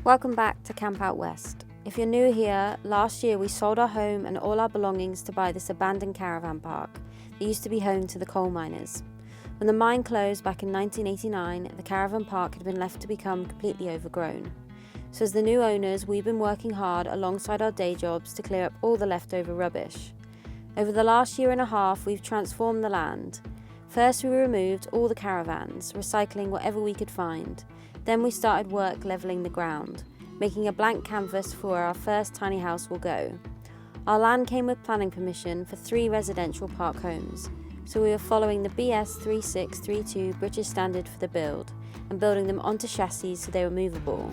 Welcome back to Camp Out West. If you're new here, last year we sold our home and all our belongings to buy this abandoned caravan park that used to be home to the coal miners. When the mine closed back in 1989, the caravan park had been left to become completely overgrown. So as the new owners, we've been working hard alongside our day jobs to clear up all the leftover rubbish. Over the last year and a half, we've transformed the land. First, we removed all the caravans, recycling whatever we could find. Then we started work levelling the ground, making a blank canvas for where our first tiny house will go. Our land came with planning permission for 3 residential park homes, so we were following the BS 3632 British standard for the build and building them onto chassis so they were movable.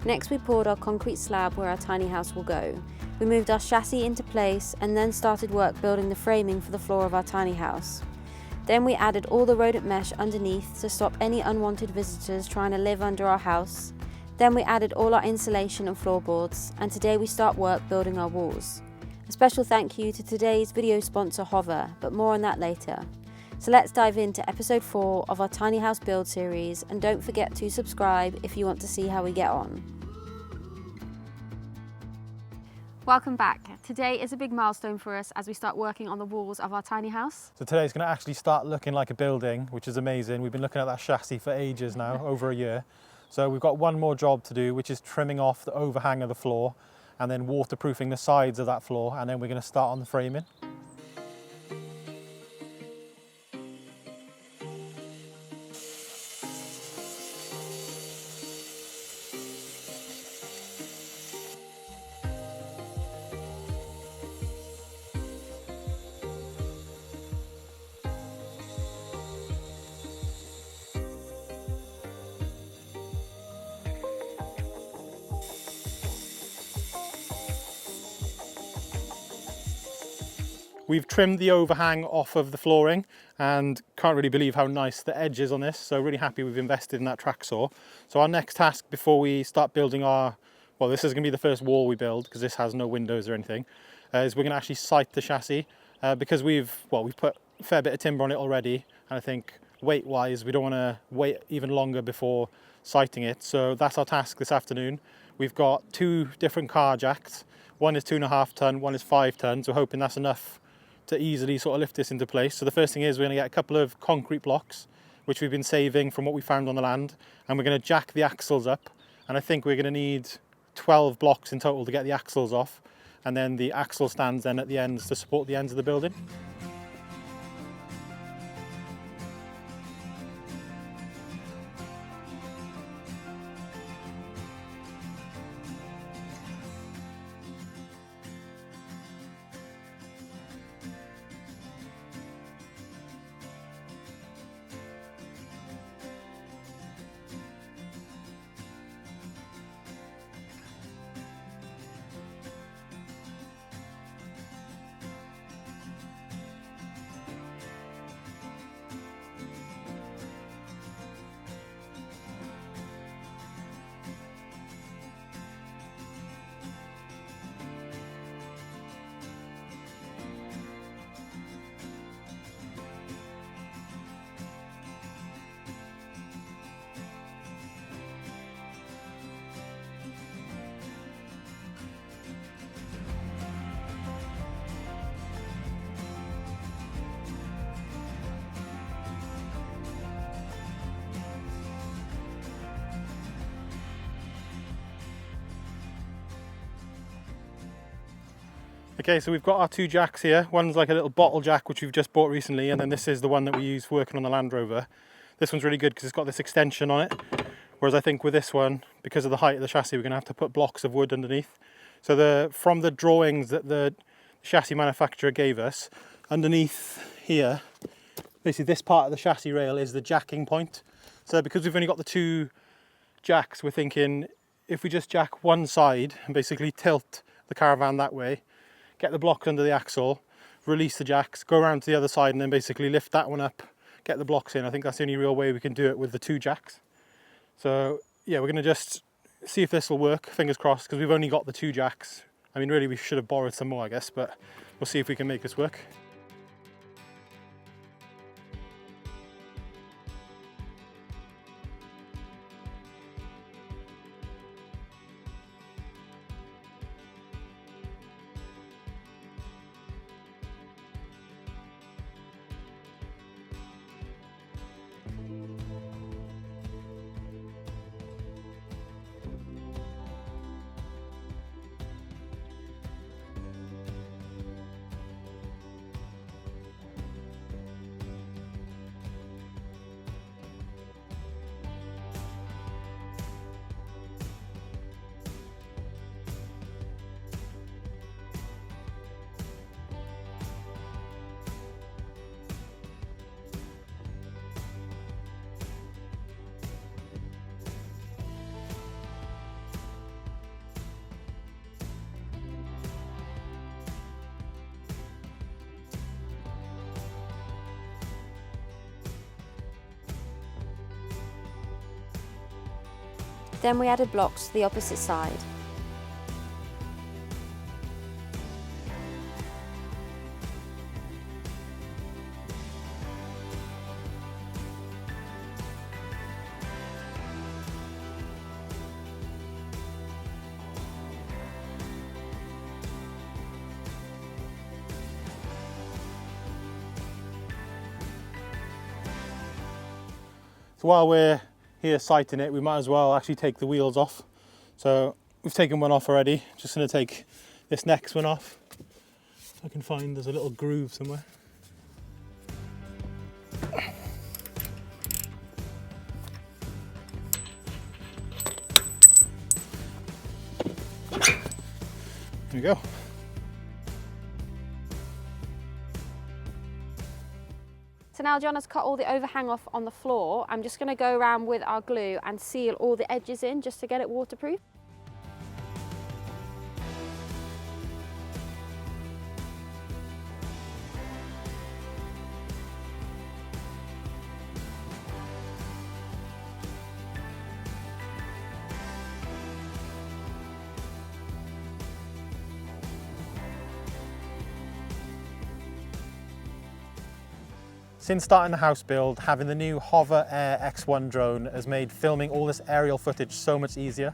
Next, we poured our concrete slab where our tiny house will go. We moved our chassis into place and then started work building the framing for the floor of our tiny house. Then we added all the rodent mesh underneath to stop any unwanted visitors trying to live under our house. Then we added all our insulation and floorboards, and today we start work building our walls. A special thank you to today's video sponsor Hover, but more on that later. So let's dive into episode 4 of our tiny house build series, and don't forget to subscribe if you want to see how we get on. Welcome back. Today is a big milestone for us as we start working on the walls of our tiny house. So today's going to actually start looking like a building, which is amazing. We've been looking at that chassis for ages now, over a year. So we've got one more job to do, which is trimming off the overhang of the floor and then waterproofing the sides of that floor, and then we're going to start on the framing. We've trimmed the overhang off of the flooring and can't really believe how nice the edge is on this, so really happy we've invested in that track saw. So our next task before we start building this is going to be the first wall we build because this has no windows or anything, is we're going to actually site the chassis because we've put a fair bit of timber on it already, and I think weight wise we don't want to wait even longer before siting it. So that's our task this afternoon. We've got 2 different car jacks. One is 2.5 ton, one is 5 tons. We're hoping that's enough to easily sort of lift this into place. So the first thing is we're going to get a couple of concrete blocks, which we've been saving from what we found on the land, and we're going to jack the axles up, and I think we're going to need 12 blocks in total to get the axles off, and then the axle stands then at the ends to support the ends of the building. Okay, so we've got our 2 jacks here. One's like a little bottle jack, which we've just bought recently, and then this is the one that we use for working on the Land Rover. This one's really good because it's got this extension on it, whereas I think with this one, because of the height of the chassis, we're going to have to put blocks of wood underneath. So from the drawings that the chassis manufacturer gave us, underneath here, basically this part of the chassis rail is the jacking point. So because we've only got the 2 jacks, we're thinking if we just jack one side and basically tilt the caravan that way, get the blocks under the axle, release the jacks, go around to the other side and then basically lift that one up, get the blocks in. I think that's the only real way we can do it with the 2 jacks. So yeah, we're going to just see if this will work, fingers crossed, because we've only got the 2 jacks. I mean, really we should have borrowed some more, I guess, but we'll see if we can make this work. Then we added blocks to the opposite side. So while we're here sighting it, we might as well actually take the wheels off. So we've taken one off already. Just going to take this next one off. I can find there's a little groove somewhere. There we go. So now John has cut all the overhang off on the floor. I'm just going to go around with our glue and seal all the edges in just to get it waterproof. Since starting the house build, having the new Hover Air X1 drone has made filming all this aerial footage so much easier.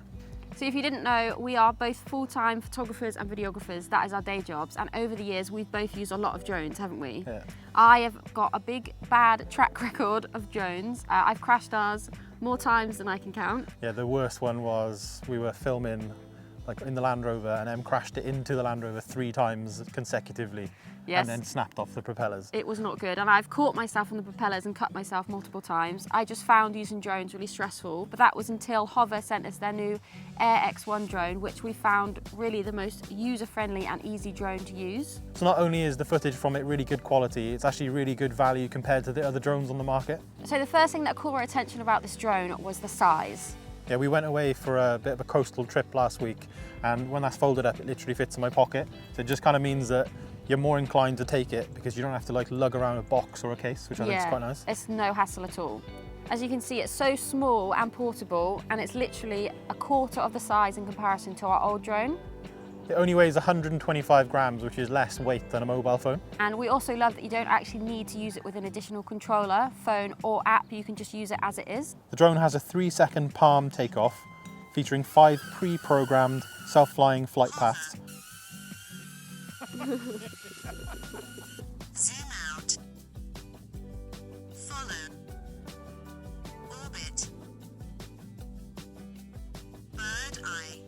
So if you didn't know, we are both full-time photographers and videographers. That is our day jobs. And over the years, we've both used a lot of drones, haven't we? Yeah. I have got a big, bad track record of drones. I've crashed ours more times than I can count. Yeah, the worst one was we were filming like in the Land Rover and Em crashed it into the Land Rover 3 times consecutively. Yes. And then snapped off the propellers. It was not good, and I've caught myself on the propellers and cut myself multiple times. I just found using drones really stressful, but that was until Hover sent us their new Air X1 drone, which we found really the most user-friendly and easy drone to use. So not only is the footage from it really good quality, it's actually really good value compared to the other drones on the market. So the first thing that caught our attention about this drone was the size. Yeah, we went away for a bit of a coastal trip last week, and when that's folded up, it literally fits in my pocket. So it just kind of means that you're more inclined to take it because you don't have to like lug around a box or a case, which I think is quite nice. It's no hassle at all. As you can see, it's so small and portable, and it's literally a quarter of the size in comparison to our old drone. It only weighs 125 grams, which is less weight than a mobile phone. And we also love that you don't actually need to use it with an additional controller, phone or app. You can just use it as it is. The drone has a 3-second palm takeoff, featuring 5 pre-programmed self-flying flight paths. Zoom out. Follow. Orbit. Bird eye.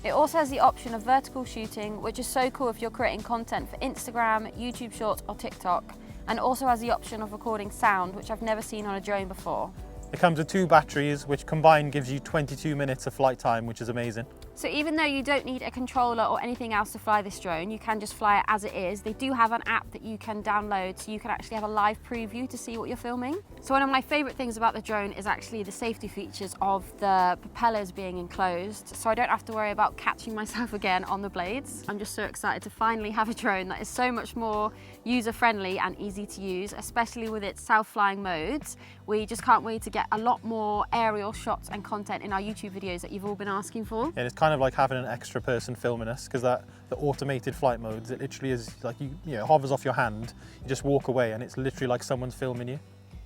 It also has the option of vertical shooting, which is so cool if you're creating content for Instagram, YouTube Shorts or TikTok, and also has the option of recording sound, which I've never seen on a drone before. It comes with 2 batteries, which combined gives you 22 minutes of flight time, which is amazing. So even though you don't need a controller or anything else to fly this drone, you can just fly it as it is. They do have an app that you can download so you can actually have a live preview to see what you're filming. So one of my favorite things about the drone is actually the safety features of the propellers being enclosed. So I don't have to worry about catching myself again on the blades. I'm just so excited to finally have a drone that is so much more user-friendly and easy to use, especially with its self-flying modes. We just can't wait to get a lot more aerial shots and content in our YouTube videos that you've all been asking for. And it's kind of like having an extra person filming us, because the automated flight modes, it literally is like it hovers off your hand, you just walk away and it's literally like someone's filming you.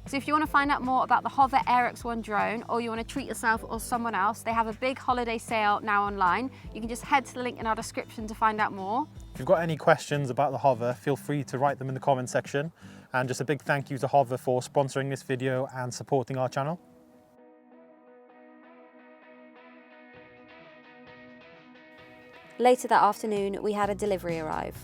So if you want to find out more about the Hover Air X1 drone, or you want to treat yourself or someone else, they have a big holiday sale now online. You can just head to the link in our description to find out more. If you've got any questions about the Hover, feel free to write them in the comment section. And just a big thank you to Hover for sponsoring this video and supporting our channel. Later that afternoon, we had a delivery arrive.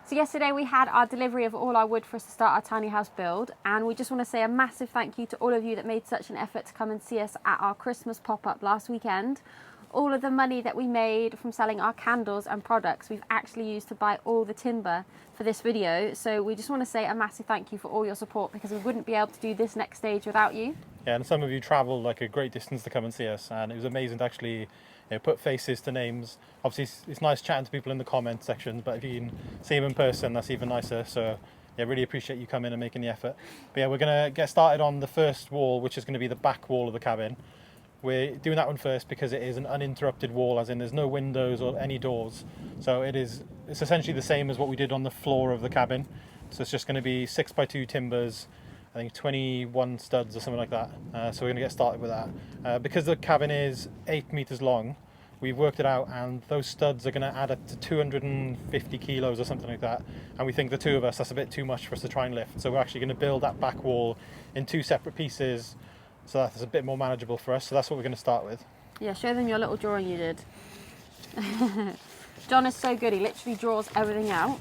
So yesterday we had our delivery of all our wood for us to start our tiny house build, and we just want to say a massive thank you to all of you that made such an effort to come and see us at our Christmas pop-up last weekend. All of the money that we made from selling our candles and products we've actually used to buy all the timber for this video, so we just want to say a massive thank you for all your support, because we wouldn't be able to do this next stage without you. Yeah, and some of you travelled like a great distance to come and see us, and it was amazing to actually put faces to names. Obviously it's nice chatting to people in the comment section, but if you can see them in person, that's even nicer. So yeah, really appreciate you coming and making the effort. But yeah, we're going to get started on the first wall, which is going to be the back wall of the cabin. We're doing that one first because it is an uninterrupted wall, as in there's no windows or any doors. So it's essentially the same as what we did on the floor of the cabin. So it's just going to be 6x2 timbers, I think 21 studs or something like that. So we're going to get started with that. Because the cabin is 8 meters long, we've worked it out, and those studs are going to add up to 250 kilos or something like that. And we think the two of us, that's a bit too much for us to try and lift. So we're actually going to build that back wall in 2 separate pieces, so that's a bit more manageable for us. So that's what we're going to start with. Yeah, show them your little drawing you did. John is so good, he literally draws everything out.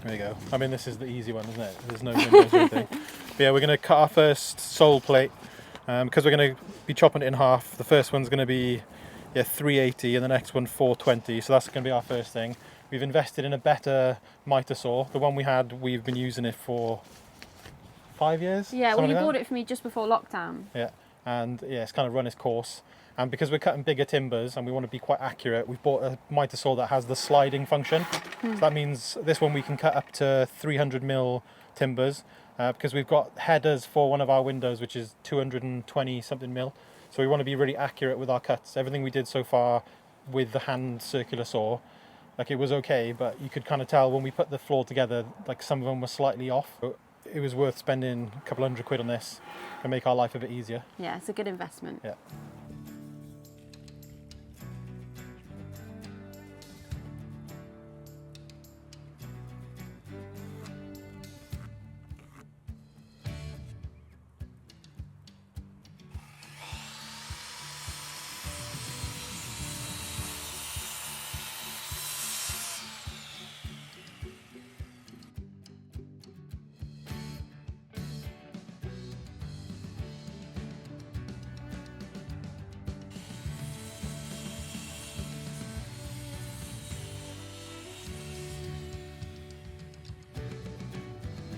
There you go. I mean, this is the easy one, isn't it? There's no windows or anything. But yeah, we're going to cut our first sole plate, because we're going to be chopping it in half. The first one's going to be 380 and the next one 420, so that's going to be our first thing. We've invested in a better miter saw. The one we had, we've been using it for 5 years. Yeah, well, you like bought it for me just before lockdown. Yeah, and yeah, it's kind of run its course. And because we're cutting bigger timbers and we want to be quite accurate, we've bought a miter saw that has the sliding function. So that means this one we can cut up to 300mm timbers, because we've got headers for one of our windows which is 220 something mil. So we want to be really accurate with our cuts. Everything we did so far with the hand circular saw, like, it was okay, but you could kind of tell when we put the floor together, like, some of them were slightly off. It was worth spending a couple £100 on this and make our life a bit easier. Yeah, it's a good investment. Yeah.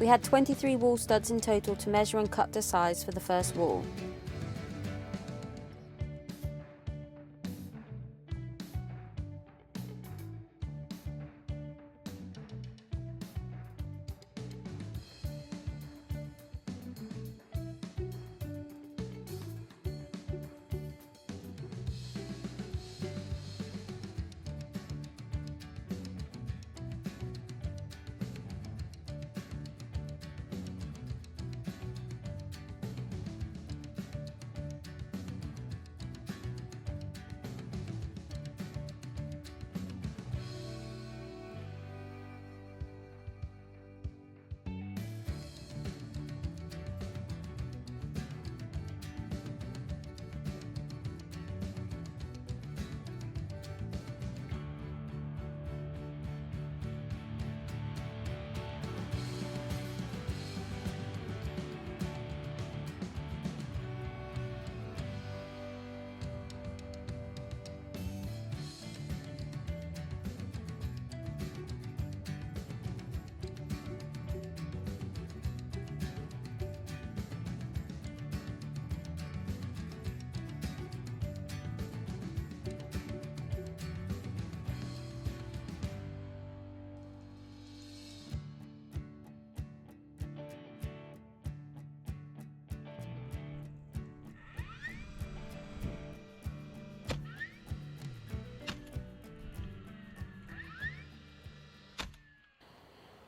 We had 23 wall studs in total to measure and cut to size for the first wall.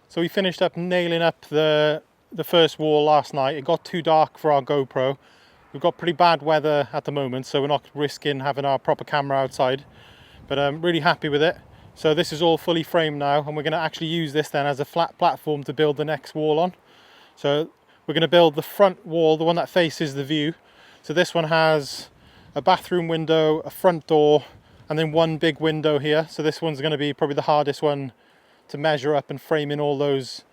So we finished up nailing up the first wall last night. It got too dark for our GoPro. We've got pretty bad weather at the moment, so we're not risking having our proper camera outside. But I'm really happy with it. So this is all fully framed now, and we're going to actually use this then as a flat platform to build the next wall on. So we're going to build the front wall, the one that faces the view. So this one has a bathroom window, a front door, and then one big window here. So this one's going to be probably the hardest one to measure up and frame in all those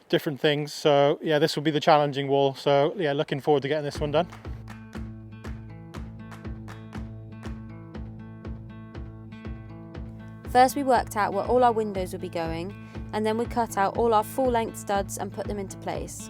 different things. So yeah, this will be the challenging wall. So yeah, looking forward to getting this one done. First we worked out where all our windows would be going, and then we cut out all our full length studs and put them into place.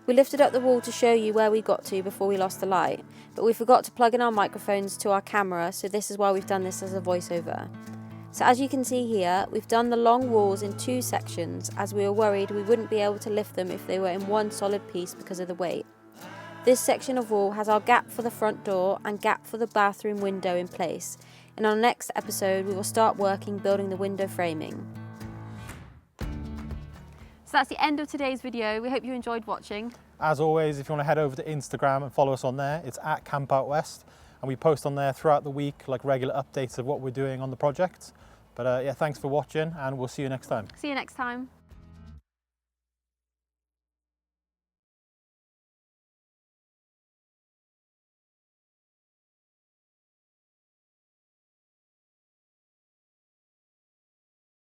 We lifted up the wall to show you where we got to before we lost the light, but we forgot to plug in our microphones to our camera, so this is why we've done this as a voiceover. So as you can see here, we've done the long walls in 2 sections, as we were worried we wouldn't be able to lift them if they were in one solid piece because of the weight. This section of wall has our gap for the front door and gap for the bathroom window in place. In our next episode we will start working building the window framing. So that's the end of today's video. We hope you enjoyed watching. As always, if you want to head over to Instagram and follow us on there, it's at CampoutWest, and we post on there throughout the week, like regular updates of what we're doing on the project. But yeah, thanks for watching, and we'll see you next time. See you next time.